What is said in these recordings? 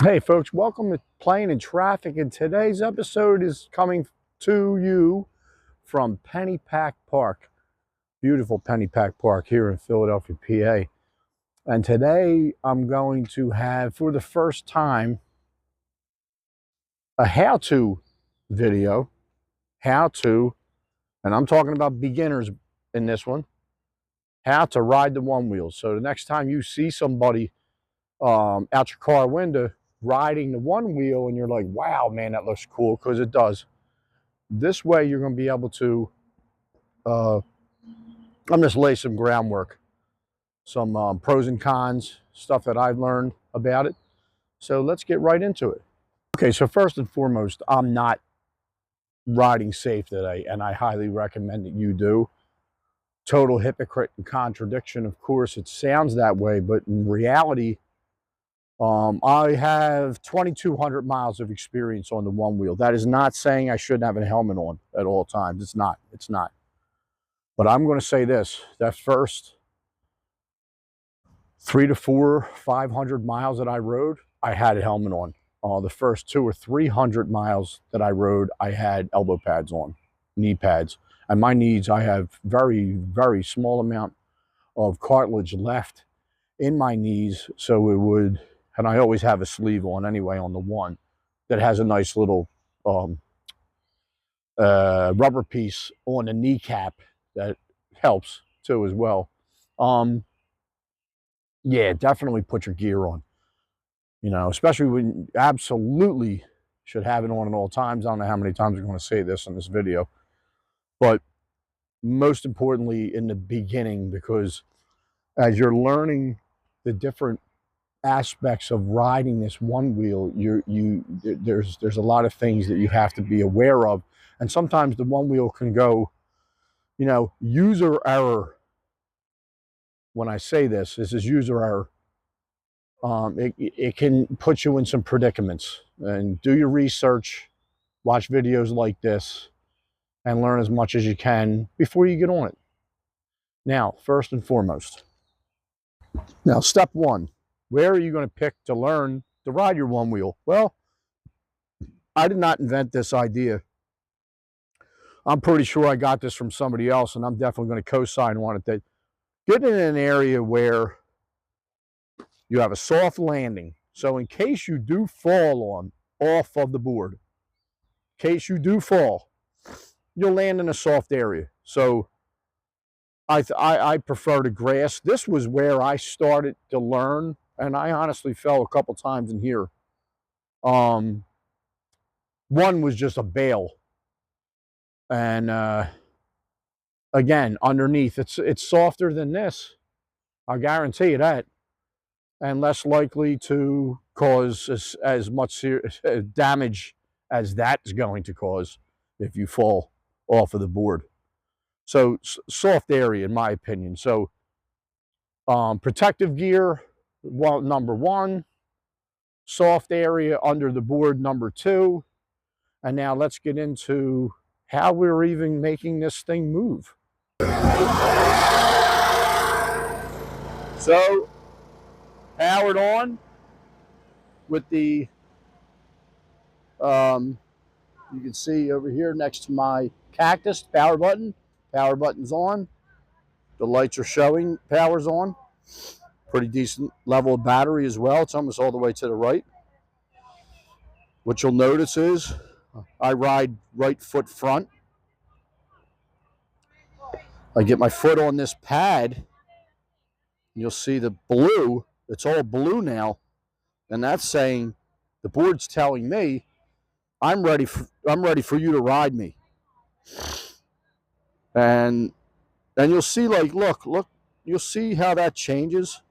Hey folks, welcome to Playing in Traffic, and today's episode is coming to you from Pennypack Park. Beautiful Pennypack Park here in Philadelphia, PA. And today I'm going to have, for the first time, a how-to video. How-to, and I'm talking about beginners in this one, how to ride the one wheel. So the next time you see somebody out your car window riding the one wheel and you're like, wow, man, that looks cool, because it does. This way you're going to be able to, I'm just lay some groundwork, some pros and cons, stuff that I've learned about it. So let's get right into it. Okay, so first and foremost, I'm not riding safe today, and I highly recommend that you do. Total hypocrite and contradiction. Of course, it sounds that way, but in reality, I have 2,200 miles of experience on the one wheel. That is not saying I shouldn't have a helmet on at all times. It's not. It's not. But I'm going to say this: that first 300 to 400, 500 miles that I rode, I had a helmet on. The first 200 or 300 miles that I rode, I had elbow pads on, knee pads. And my knees, I have very, very small amount of cartilage left in my knees, so it would, and I always have a sleeve on anyway on the one that has a nice little rubber piece on the kneecap that helps too as well. Yeah, definitely put your gear on. You know, especially when absolutely should have it on at all times. I don't know how many times I'm going to say this in this video, but most importantly in the beginning, because as you're learning the different aspects of riding this one wheel, there's a lot of things that you have to be aware of, and sometimes the one wheel can go, you know, user error. When I say this is user error. It can put you in some predicaments. And do your research, watch videos like this, and learn as much as you can before you get on it. Now, first and foremost, now step one, where are you going to pick to learn to ride your one wheel? Well, I did not invent this idea. I'm pretty sure I got this from somebody else, and I'm definitely going to co-sign on it, that get in an area where you have a soft landing. So in case you do fall off of the board, in case you do fall, you'll land in a soft area. So I prefer the grass. This was where I started to learn, and I honestly fell a couple times in here. One was just a bale, and again, underneath, it's softer than this. I guarantee you that, and less likely to cause as much damage as that is going to cause if you fall off of the board. So soft area, in my opinion. So protective gear, number one. Soft area under the board, number two. And now let's get into how we're even making this thing move. So, powered on with the, you can see over here next to my Cactus, power button. Power button's on. The lights are showing power's on. Pretty decent level of battery as well. It's almost all the way to the right. What you'll notice is I ride right foot front. I get my foot on this pad. You'll see the blue. It's all blue now. And that's saying, the board's telling me, I'm ready for you to ride me. And you'll see, like, look, you'll see how that changes.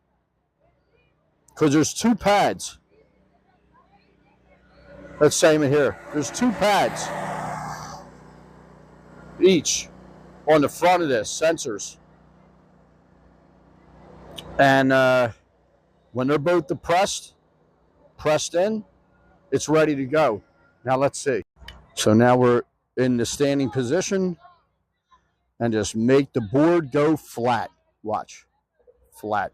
Because there's two pads. Let's say in here. There's two pads. Each on the front of this, sensors. And when they're both pressed in, it's ready to go. Now let's see. So now we're in the standing position, and just make the board go flat. Watch. Flat.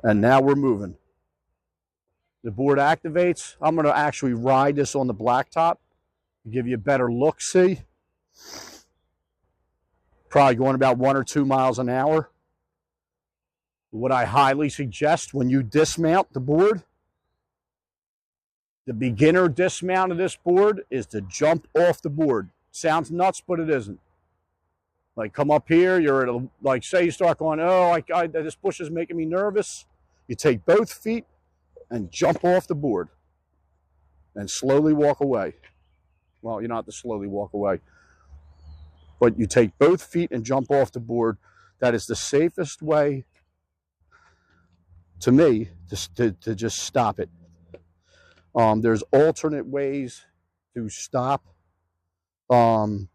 And now we're moving. The board activates. I'm going to actually ride this on the blacktop to give you a better look. See, probably going about 1 or 2 miles an hour. What I highly suggest when you dismount the board, the beginner dismount of this board, is to jump off the board. Sounds nuts, but it isn't. Like, come up here, you're at a, like, say you start going, oh, this bush is making me nervous. You take both feet and jump off the board and slowly walk away. Well, you don't have to slowly walk away, but you take both feet and jump off the board. That is the safest way, to me, to just stop it. There's alternate ways to stop the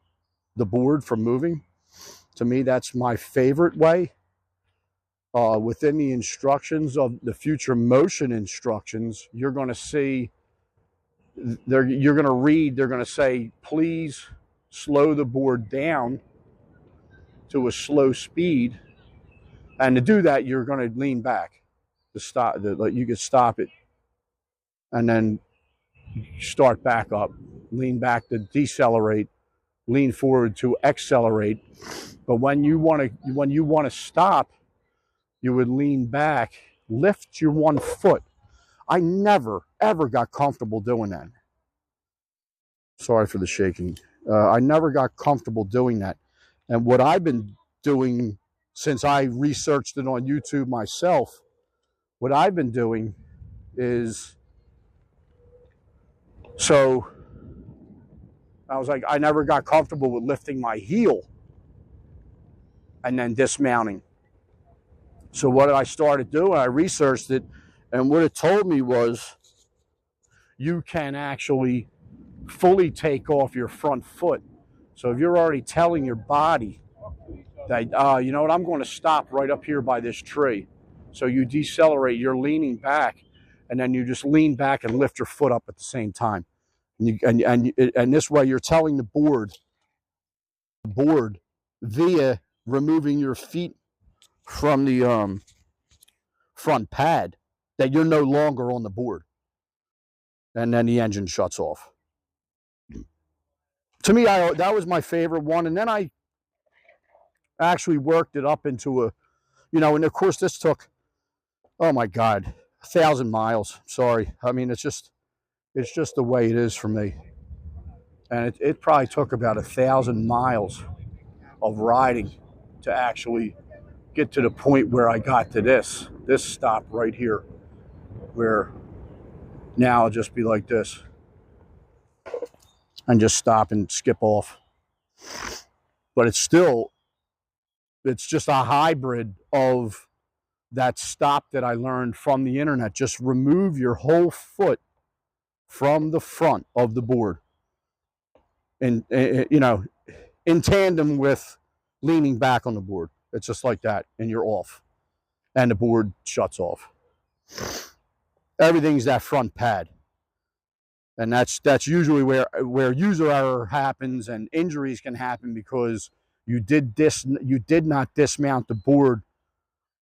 board from moving. To me, that's my favorite way. Within the instructions of the future motion instructions, you're going to see, you're going to read, they're going to say, please slow the board down to a slow speed. And to do that, you're going to lean back to stop. You can stop it and then start back up, lean back to decelerate, lean forward to accelerate. But when you want to stop, you would lean back, lift your one foot. I never, ever got comfortable doing that. Sorry for the shaking. I never got comfortable doing that. And what I've been doing since I researched it on YouTube myself, what I've been doing is, so I was like, I never got comfortable with lifting my heel and then dismounting. So what I started doing, I researched it, and what it told me was you can actually fully take off your front foot. So if you're already telling your body that, you know what, I'm going to stop right up here by this tree. So you decelerate, you're leaning back, and then you just lean back and lift your foot up at the same time. And this way you're telling the board via removing your feet from the front pad that you're no longer on the board. And then the engine shuts off. To me, that was my favorite one. And then I actually worked it up into a, and of course this took, oh my God, 1,000 miles. Sorry. I mean, it's just the way it is for me. And it probably took about 1,000 miles of riding to actually get to the point where I got to this stop right here, where now I'll just be like this and just stop and skip off. But it's just a hybrid of that stop that I learned from the internet. Just remove your whole foot from the front of the board, and in tandem with leaning back on the board. It's just like that, and you're off, and the board shuts off. Everything's that front pad, and that's usually where user error happens and injuries can happen, because you did not dismount the board,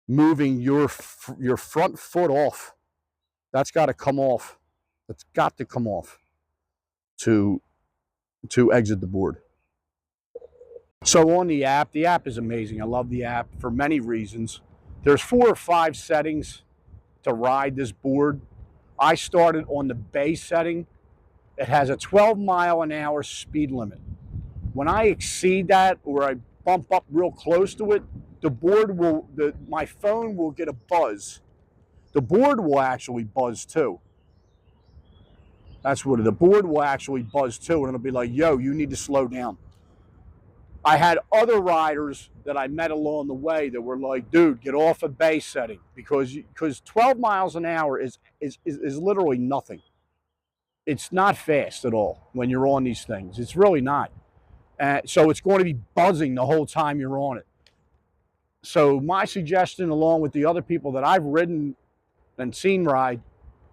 moving your front foot off. That's got to come off. It's got to come off to exit the board. So on the app is amazing. I love the app for many reasons. There's 4 or 5 settings to ride this board. I started on the bay setting. It has a 12-mile-an-hour speed limit. When I exceed that, or I bump up real close to it, my phone will get a buzz. The board will actually buzz too. That's what the board will actually buzz too, and it'll be like, yo, you need to slow down. I had other riders that I met along the way that were like, dude, get off a bay setting, because 12 miles an hour is literally nothing. It's not fast at all when you're on these things. It's really not. So it's going to be buzzing the whole time you're on it. So my suggestion, along with the other people that I've ridden and seen ride,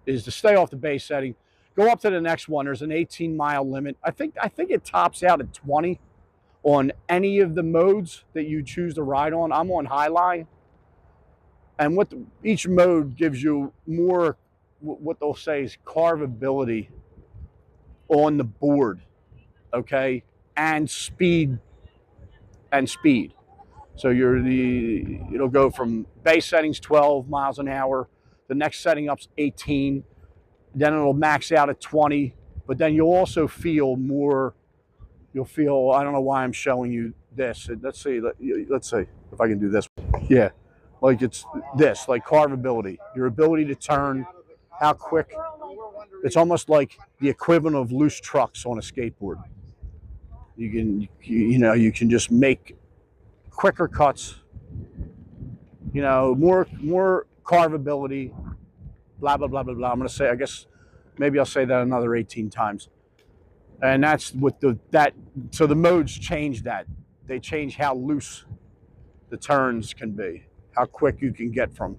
is to stay off the bay setting. Go up to the next one. There's an 18-mile limit. I think it tops out at 20 on any of the modes that you choose to ride on. I'm on Highline, and each mode gives you more what they'll say is carvability on the board, okay, and speed. So it'll go from base settings 12 miles an hour, the next setting up's 18, then it'll max out at 20, but then you'll also feel more. You'll feel, I don't know why I'm showing you this. Let's see if I can do this. Yeah, like it's this, like carvability, your ability to turn, how quick. It's almost like the equivalent of loose trucks on a skateboard. You can just make quicker cuts, more carvability, blah, blah, blah, blah, blah. I'm going to say, I guess, maybe I'll say that another 18 times. And that's what so the modes change that. They change how loose the turns can be, how quick you can get from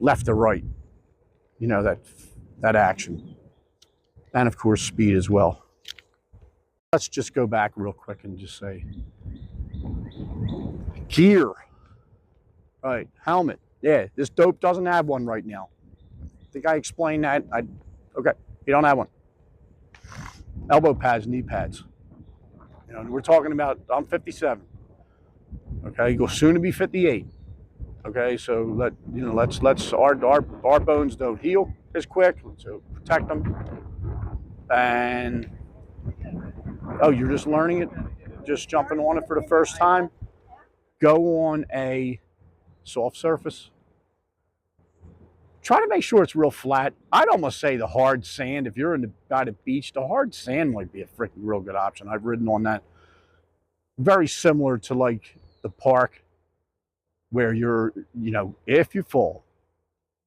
left to right, that action. And of course, speed as well. Let's just go back real quick and just say gear. All right, helmet. Yeah, this dope doesn't have one right now. I think I explained that. Okay, you don't have one. Elbow pads, knee pads. We're talking about, I'm 57. Okay, go soon to be 58. Okay, so let's our bones don't heal as quick, so protect them. And you're just learning it, just jumping on it for the first time. Go on a soft surface. Try to make sure it's real flat. I'd almost say the hard sand. If you're by the beach, the hard sand might be a freaking real good option. I've ridden on that. Very similar to like the park, where if you fall,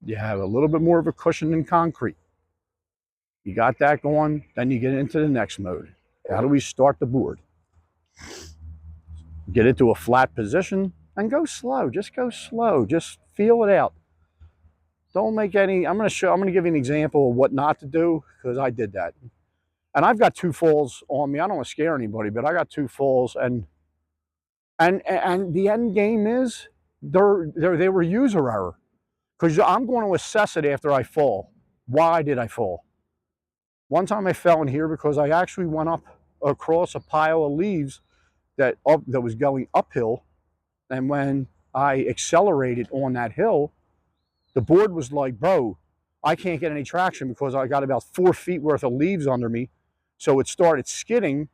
you have a little bit more of a cushion than concrete. You got that going, then you get into the next mode. How do we start the board? Get it to a flat position and go slow. Just go slow. Just feel it out. Don't make any. I'm going to give you an example of what not to do, because I did that. And I've got 2 falls on me. I don't want to scare anybody, but I got 2 falls, and the end game is they were user error, because I'm going to assess it after I fall. Why did I fall? One time I fell in here because I actually went up across a pile of leaves that was going uphill, and when I accelerated on that hill, the board was like, bro, I can't get any traction because I got about 4 feet worth of leaves under me. So it started skidding,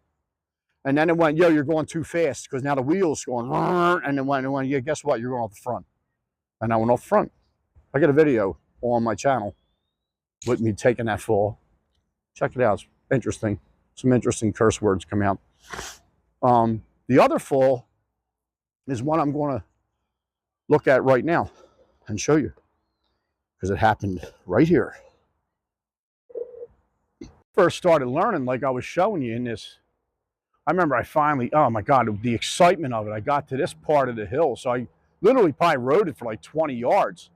and then it went, yo, you're going too fast, because now the wheel's going, and it went, yeah, guess what? You're going off the front. And I went off the front. I got a video on my channel with me taking that fall. Check it out. It's interesting. Some interesting curse words come out. The other fall is one I'm going to look at right now and show you, because it happened right here. First started learning, like I was showing you in this, I remember I finally, oh my God, the excitement of it. I got to this part of the hill, so I literally probably rode it for like 20 yards.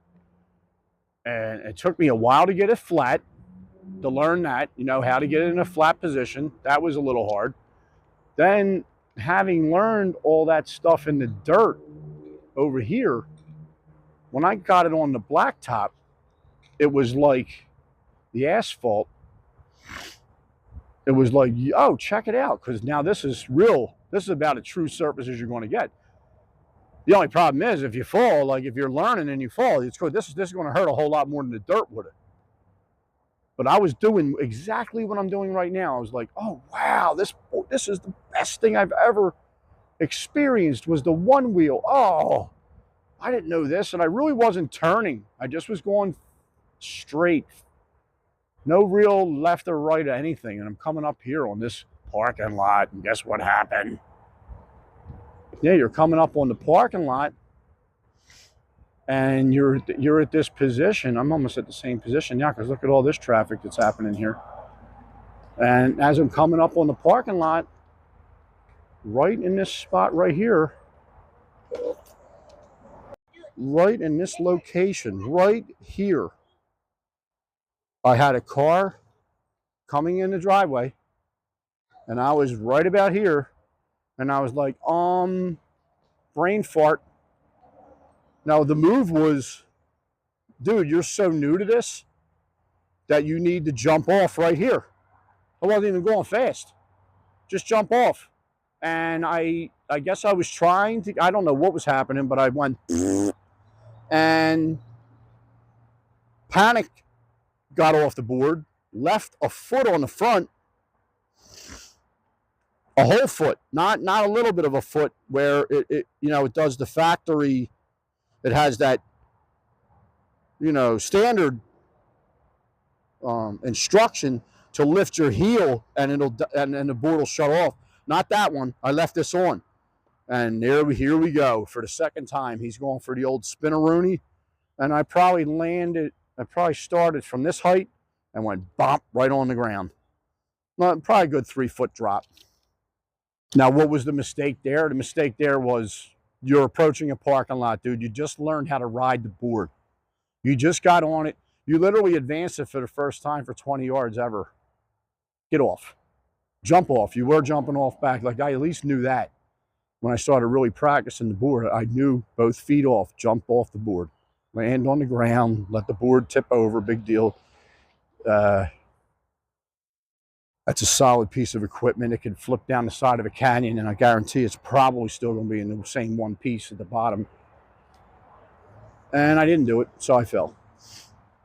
And it took me a while to get it flat, to learn that, how to get it in a flat position. That was a little hard. Then, having learned all that stuff in the dirt over here, when I got it on the blacktop, it was like the asphalt. It was like, oh, check it out, because now this is real. This is about as true surface as you're going to get. The only problem is, if you fall, like if you're learning and you fall, it's good. This is going to hurt a whole lot more than the dirt would have. But I was doing exactly what I'm doing right now. I was like, oh, wow, this is the best thing I've ever experienced, was the one wheel. Oh, I didn't know this, and I really wasn't turning. I just was going straight. No real left or right or anything. And I'm coming up here on this parking lot, and guess what happened? Yeah, you're coming up on the parking lot, and you're at this position. I'm almost at the same position now, because look at all this traffic that's happening here. And as I'm coming up on the parking lot, right in this spot right here, right in this location, right here, I had a car coming in the driveway, and I was right about here, and I was like, brain fart. Now the move was, dude, you're so new to this. that you need to jump off right here. I wasn't even going fast. Just jump off. And I guess I was trying to, I don't know what was happening, but I went and panicked, got off the board, left a foot on the front, a whole foot, not a little bit of a foot where it does the factory, it has that, standard instruction to lift your heel and the board will shut off. Not that one. I left this on. And here we go. For the second time, he's going for the old spinneroonie. And I probably started from this height and went bop right on the ground. Probably a good 3-foot drop. Now, what was the mistake there? The mistake there was you're approaching a parking lot, dude. You just learned how to ride the board. You just got on it. You literally advanced it for the first time for 20 yards ever. Get off. Jump off. You were jumping off back. Like, I at least knew that. When I started really practicing the board, I knew both feet off, jump off the board. Land on the ground, let the board tip over, big deal. That's a solid piece of equipment. It can flip down the side of a canyon, and I guarantee it's probably still going to be in the same one piece at the bottom. And I didn't do it, so I fell.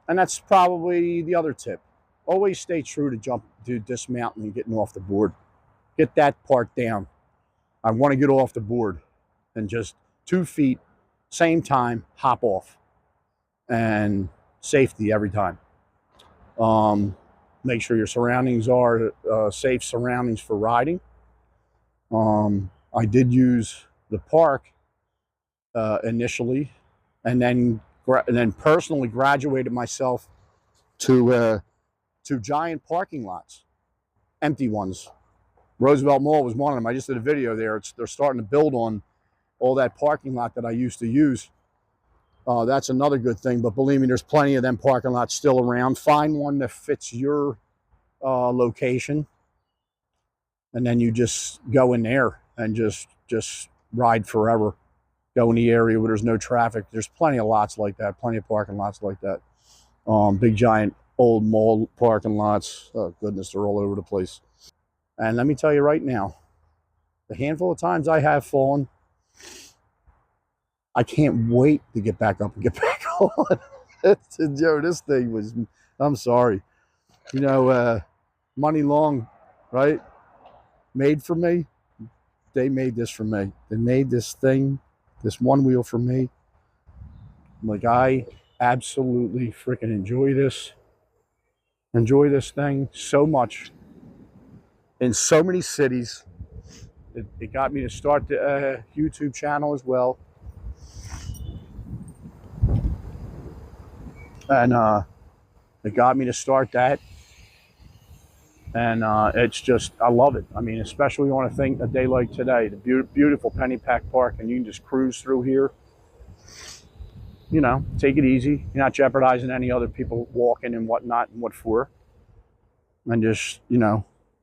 And that's probably the other tip. Always stay true to dismounting and getting off the board. Get that part down. I want to get off the board and just 2 feet, same time, hop off. And safety every time. Make sure your surroundings are safe surroundings for riding. I did use the park initially, and then personally graduated myself to giant parking lots, empty ones. Roosevelt Mall was one of them. I just did a video there. They're starting to build on all that parking lot that I used to use. That's another good thing. But believe me, there's plenty of them parking lots still around. Find one that fits your location, and then you just go in there and just ride forever. Go in the area where there's no traffic. There's plenty of lots like that. Plenty of parking lots like that. Big giant old mall parking lots. Oh goodness, they're all over the place. And let me tell you right now, the handful of times I have fallen, I can't wait to get back up and get back on. Joe, this thing was, I'm sorry. Money Long, right? Made for me. They made this for me. They made this thing, this one wheel for me. Like, I absolutely freaking enjoy this. Enjoy this thing so much. In so many cities. It got me to start the YouTube channel as well. And it got me to start that. And it's just, I love it. I mean, especially on a day like today, the beautiful Pennypack Park, and you can just cruise through here. Take it easy. You're not jeopardizing any other people walking and whatnot and what for. And just,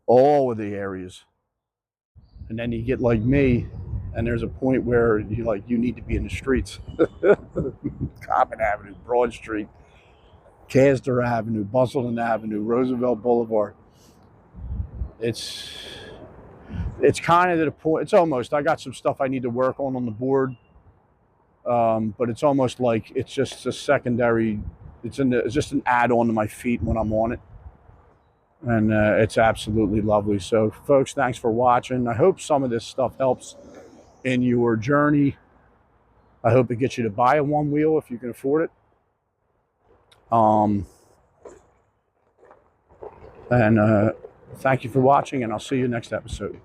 all of the areas. And then you get like me, and there's a point where you need to be in the streets. Coppin Avenue, Broad Street, Castor Avenue, Bustleton Avenue, Roosevelt Boulevard. It's kind of to the point. It's almost, I got some stuff I need to work on the board, but it's almost like it's just a secondary. It's just an add-on to my feet when I'm on it. And it's absolutely lovely. So, folks, thanks for watching. I hope some of this stuff helps in your journey. I hope it gets you to buy a one wheel if you can afford it. And thank you for watching, and I'll see you next episode.